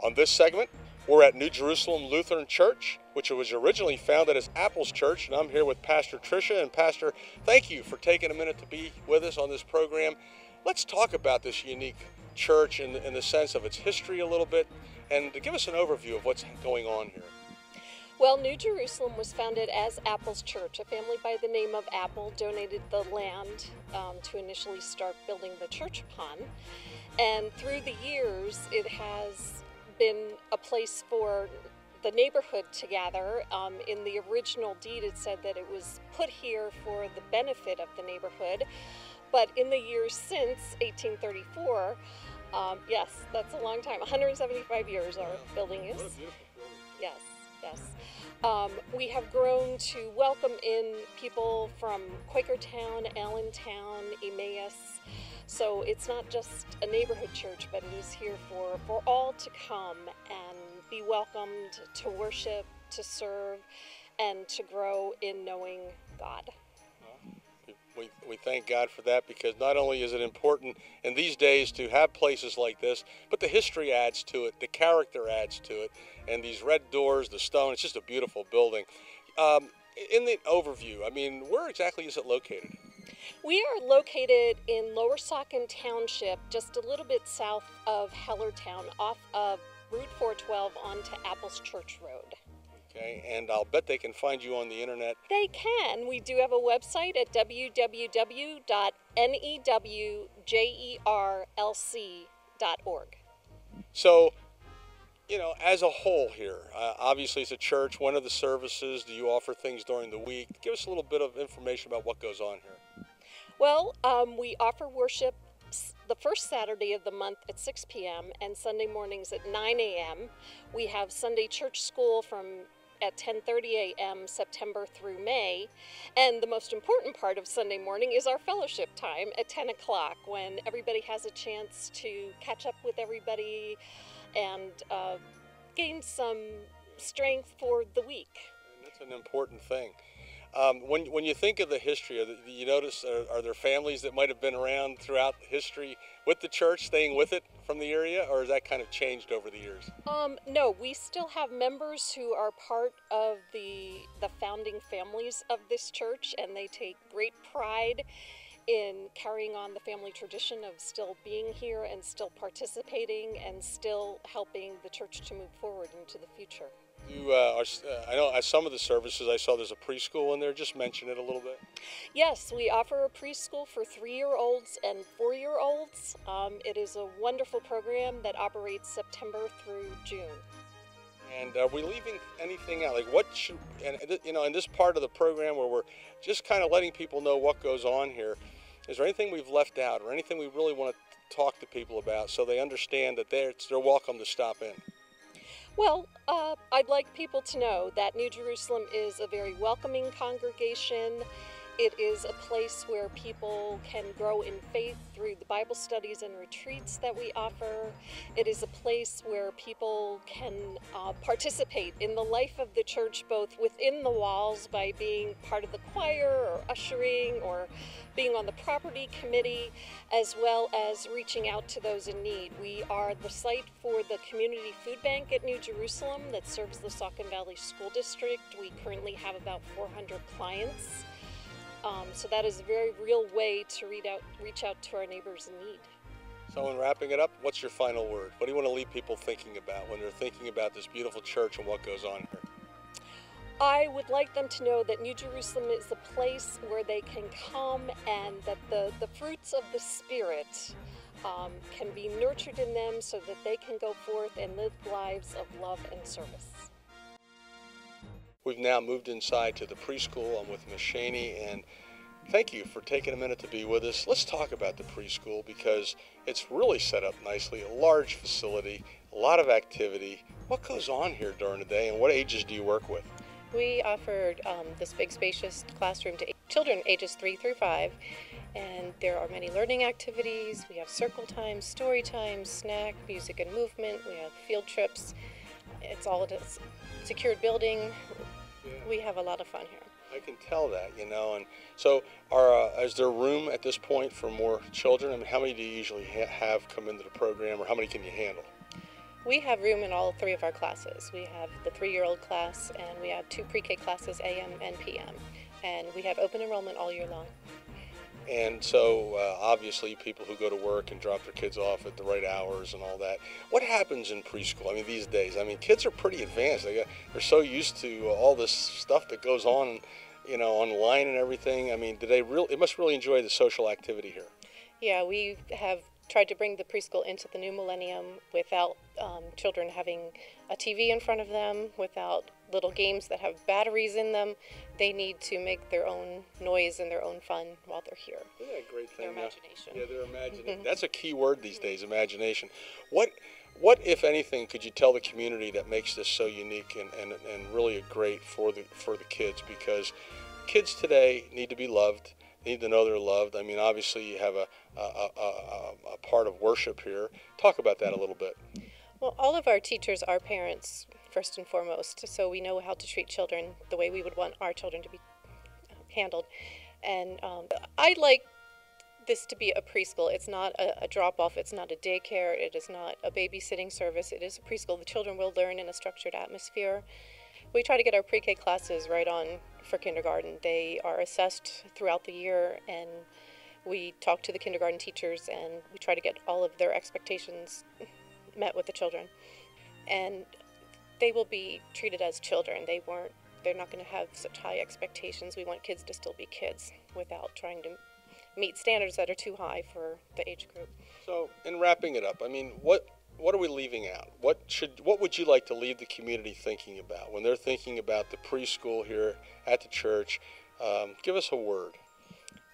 On this segment, we're at New Jerusalem Lutheran Church, which was originally founded as Apples Church, and I'm here with Pastor Tricia. And Pastor, thank you for taking a minute to be with us on this program. Let's talk about this unique church in the sense of its history a little bit, and to give us an overview of what's going on here. Well, New Jerusalem was founded as Apples Church. A family by the name of Apple donated the land to initially start building the church upon. And through the years, it has been a place for the neighborhood to gather. In the original deed, it said that it was put here for the benefit of the neighborhood. But in the years since 1834, yes, that's a long time, 175 years our building is. What a beautiful building. Yes. Yes. We have grown to welcome in people from Quakertown, Allentown, Emmaus. So it's not just a neighborhood church, but it is here for all to come and be welcomed, to worship, to serve, and to grow in knowing God. We thank God for that, because not only is it important in these days to have places like this, but the history adds to it, the character adds to it, and these red doors, the stone, it's just a beautiful building. In the overview, I mean, where exactly is it located? We are located in Lower Saucon Township, just a little bit south of Hellertown, off of Route 412 onto Apples Church Road. Okay, and I'll bet they can find you on the internet. They can. We do have a website at www.newjerlc.org. So, you know, as a whole here, obviously it's a church. When are the services? Do you offer things during the week? Give us a little bit of information about what goes on here. Well, we offer worship the first Saturday of the month at 6 p.m. and Sunday mornings at 9 a.m. We have Sunday church school at 10:30 a.m. September through May, and the most important part of Sunday morning is our fellowship time at 10 o'clock, when everybody has a chance to catch up with everybody and gain some strength for the week. And that's an important thing. When you think of the history, you notice, are there families that might have been around throughout history with the church, staying with it from the area, or has that kind of changed over the years? No, we still have members who are part of the founding families of this church, and they take great pride in carrying on the family tradition of still being here and still participating and still helping the church to move forward into the future. I know at some of the services I saw there's a preschool in there. Just mention it a little bit. Yes, we offer a preschool for 3-year-olds and 4-year-olds. It is a wonderful program that operates September through June. And are we leaving anything out? Like what should, and you know, in this part of the program where we're just kind of letting people know what goes on here, is there anything we've left out or anything we really want to talk to people about so they understand that they're welcome to stop in? Well, I'd like people to know that New Jerusalem is a very welcoming congregation. It is a place where people can grow in faith through the Bible studies and retreats that we offer. It is a place where people can participate in the life of the church, both within the walls by being part of the choir or ushering or being on the property committee, as well as reaching out to those in need. We are the site for the community food bank at New Jerusalem that serves the Saucon Valley School District. We currently have about 400 clients. So that is a very real way to reach out to our neighbors in need. So in wrapping it up, what's your final word? What do you want to leave people thinking about when they're thinking about this beautiful church and what goes on here? I would like them to know that New Jerusalem is a place where they can come and that the fruits of the Spirit can be nurtured in them so that they can go forth and live lives of love and service. We've now moved inside to the preschool. I'm with Ms. Shaney, and thank you for taking a minute to be with us. Let's talk about the preschool, because it's really set up nicely, a large facility, a lot of activity. What goes on here during the day, and what ages do you work with? We offered this big spacious classroom to children ages 3 through 5, and there are many learning activities. We have circle time, story time, snack, music and movement. We have field trips. It's all a secured building. Yeah. We have a lot of fun here. I can tell that, you know. And so is there room at this point for more children? I mean, how many do you usually have come into the program, or how many can you handle? We have room in all three of our classes. We have the 3-year-old class, and we have 2 pre-K classes, AM and PM. And we have open enrollment all year long. And so obviously people who go to work and drop their kids off at the right hours and all that. What happens in preschool? I mean, these days, I mean, kids are pretty advanced. They're so used to all this stuff that goes on, you know, online and everything. I mean, they must really enjoy the social activity here. Yeah, we have tried to bring the preschool into the new millennium without children having a TV in front of them, without little games that have batteries in them. They need to make their own noise and their own fun while they're here. Isn't that a great thing? Their imagination. Yeah, their imagination. That's a key word these days, imagination. What, if anything, could you tell the community that makes this so unique and really great for the kids? Because kids today need to be loved, need to know they're loved. I mean, obviously you have a part of worship here. Talk about that a little bit. Well, all of our teachers are parents, first and foremost, so we know how to treat children the way we would want our children to be handled. And I like this to be a preschool. It's not a drop-off. It's not a daycare. It is not a babysitting service. It is a preschool. The children will learn in a structured atmosphere. We try to get our pre-K classes right on for kindergarten. They are assessed throughout the year, and we talk to the kindergarten teachers, and we try to get all of their expectations met with the children. And they will be treated as children. They're not going to have such high expectations. We want kids to still be kids without trying to meet standards that are too high for the age group. So, in wrapping it up, I mean, what are we leaving out? What would you like to leave the community thinking about when they're thinking about the preschool here at the church? Give us a word.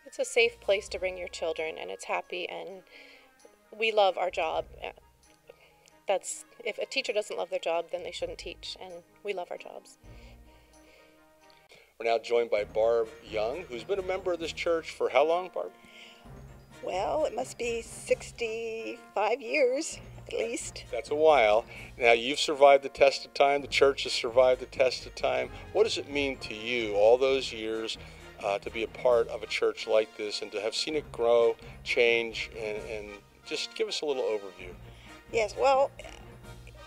It's a safe place to bring your children, and it's happy, and we love our job. If a teacher doesn't love their job, then they shouldn't teach, and we love our jobs. We're now joined by Barb Young, who's been a member of this church for how long, Barb? Well, it must be 65 years, at least. That's a while. Now, you've survived the test of time. The church has survived the test of time. What does it mean to you, all those years, to be a part of a church like this and to have seen it grow, change, and just give us a little overview? Yes, well,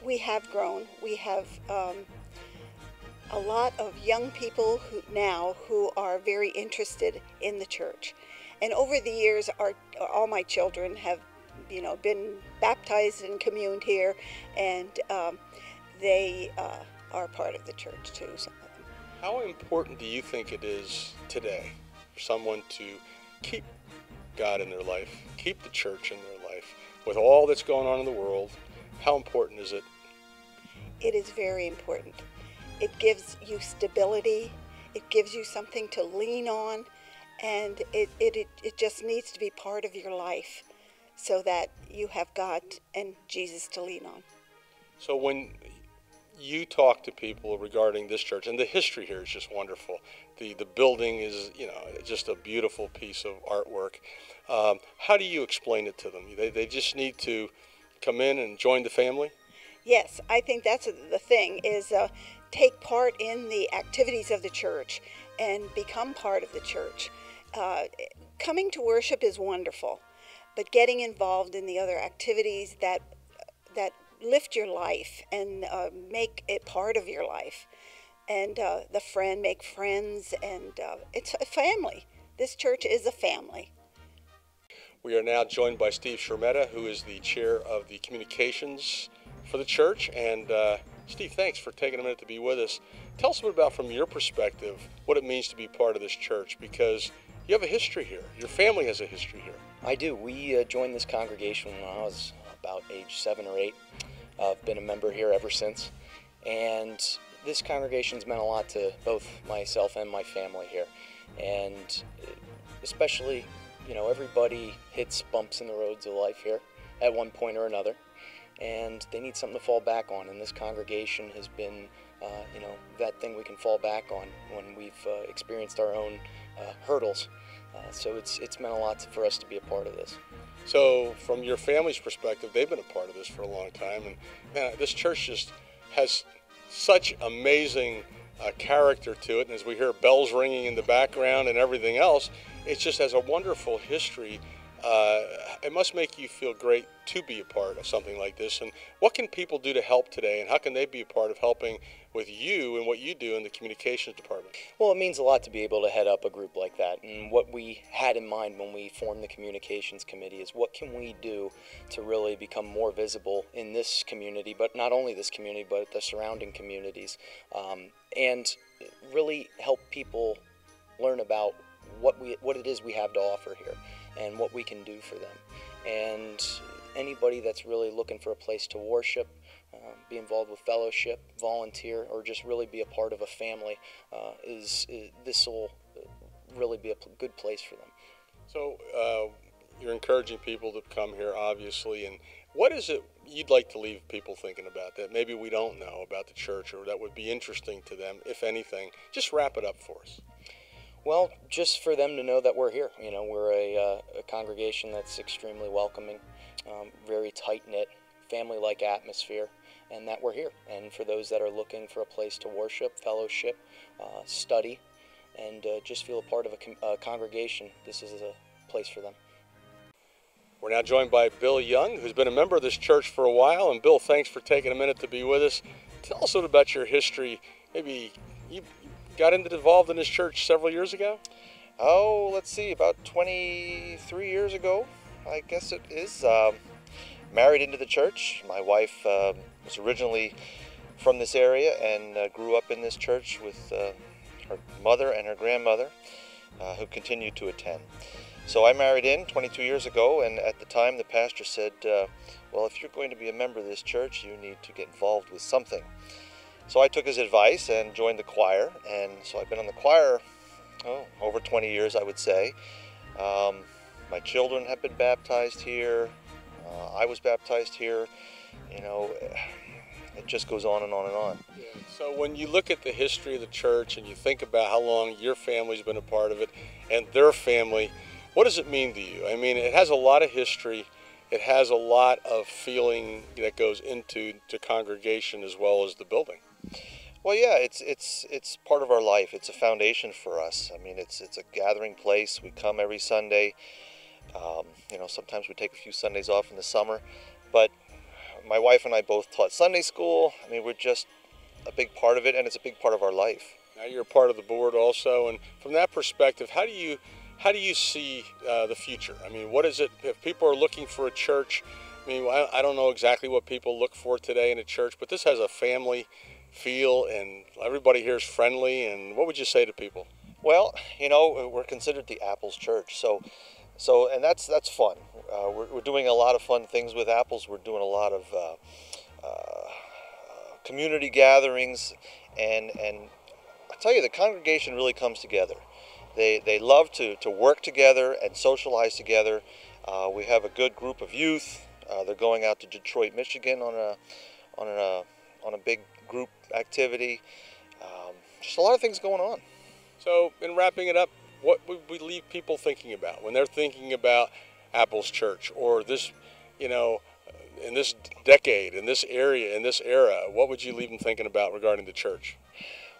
we have grown. We have a lot of young people who are very interested in the church. And over the years, all my children have, been baptized and communed here, and they are part of the church too. Some of them. How important do you think it is today for someone to keep God in their life, keep the church in their life, with all that's going on in the world? How important is it? It is very important. It gives you stability. It gives you something to lean on, and it just needs to be part of your life so that you have God and Jesus to lean on. So when you talk to people regarding this church, and the history here is just wonderful. The building is, just a beautiful piece of artwork. How do you explain it to them? They just need to come in and join the family? Yes, I think that's the thing, is take part in the activities of the church and become part of the church. Coming to worship is wonderful, but getting involved in the other activities that lift your life and make it part of your life, and make friends, and it's a family. This church is a family. We are now joined by Steve Shermetta, who is the chair of the communications for the church. And Steve, thanks for taking a minute to be with us. Tell us a bit about, from your perspective, what it means to be part of this church, because you have a history here. Your family has a history here. I do. We joined this congregation when I was about age 7 or 8. I've been a member here ever since. And this congregation's meant a lot to both myself and my family here. And especially, everybody hits bumps in the roads of life here at one point or another. And they need something to fall back on. And this congregation has been, that thing we can fall back on when we've experienced our own hurdles. So it's meant a lot for us to be a part of this. So from your family's perspective, they've been a part of this for a long time. And man, this church just has such amazing character to it. And as we hear bells ringing in the background and everything else, it just has a wonderful history it must make you feel great to be a part of something like this. And what can people do to help today, and how can they be a part of helping with you and what you do in the communications department? Well, it means a lot to be able to head up a group like that. And what we had in mind when we formed the communications committee is what can we do to really become more visible in this community, but not only this community, but the surrounding communities, and really help people learn about what it is we have to offer here and what we can do for them. And anybody that's really looking for a place to worship, be involved with fellowship, volunteer, or just really be a part of a family, this will really be a good place for them. So you're encouraging people to come here, obviously, and what is it you'd like to leave people thinking about that maybe we don't know about the church, or that would be interesting to them, if anything? Just wrap it up for us. Well, just for them to know that we're here. You know, we're a congregation that's extremely welcoming, very tight-knit, family-like atmosphere, and that we're here. And for those that are looking for a place to worship, fellowship, study, and just feel a part of a congregation, this is a place for them. We're now joined by Bill Young, who's been a member of this church for a while. And Bill, thanks for taking a minute to be with us. Tell us a little about your history. Maybe you got involved in this church several years ago? Oh, let's see, about 23 years ago, I guess it is. Married into the church. My wife was originally from this area and grew up in this church with her mother and her grandmother, who continued to attend. So I married in 22 years ago, and at the time the pastor said, well, if you're going to be a member of this church, you need to get involved with something. So I took his advice and joined the choir, and so I've been on the choir over 20 years, I would say. My children have been baptized here. I was baptized here. You know, it just goes on and on and on. Yeah. So when you look at the history of the church and you think about how long your family's been a part of it and their family, what does it mean to you? I mean, it has a lot of history. It has a lot of feeling that goes into the congregation as well as the building. Well, yeah, it's part of our life. It's a foundation for us. I mean, it's a gathering place. We come every Sunday. You know, sometimes we take a few Sundays off in the summer, but my wife and I both taught Sunday school. I mean, we're just a big part of it, and it's a big part of our life. Now you're a part of the board also, and from that perspective, how do you see the future? I mean, what is it, if people are looking for a church? I mean, I don't know exactly what people look for today in a church, but this has a family feel, and everybody here is friendly. And what would you say to people? Well, you know, we're considered the Apples Church, so and that's fun. We're doing a lot of fun things with Apples. We're doing a lot of community gatherings, and I tell you, the congregation really comes together. They love to work together and socialize together. We have a good group of youth. They're going out to Detroit, Michigan on a big group activity. Just a lot of things going on. So, in wrapping it up, what would we leave people thinking about when they're thinking about Apples Church, or this, you know, in this decade, in this area, in this era? What would you leave them thinking about regarding the church?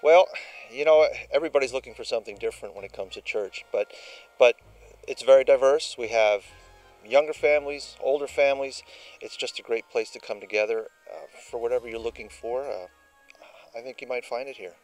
Well, you know, everybody's looking for something different when it comes to church, but it's very diverse. We have younger families, older families. It's just a great place to come together for whatever you're looking for. I think you might find it here.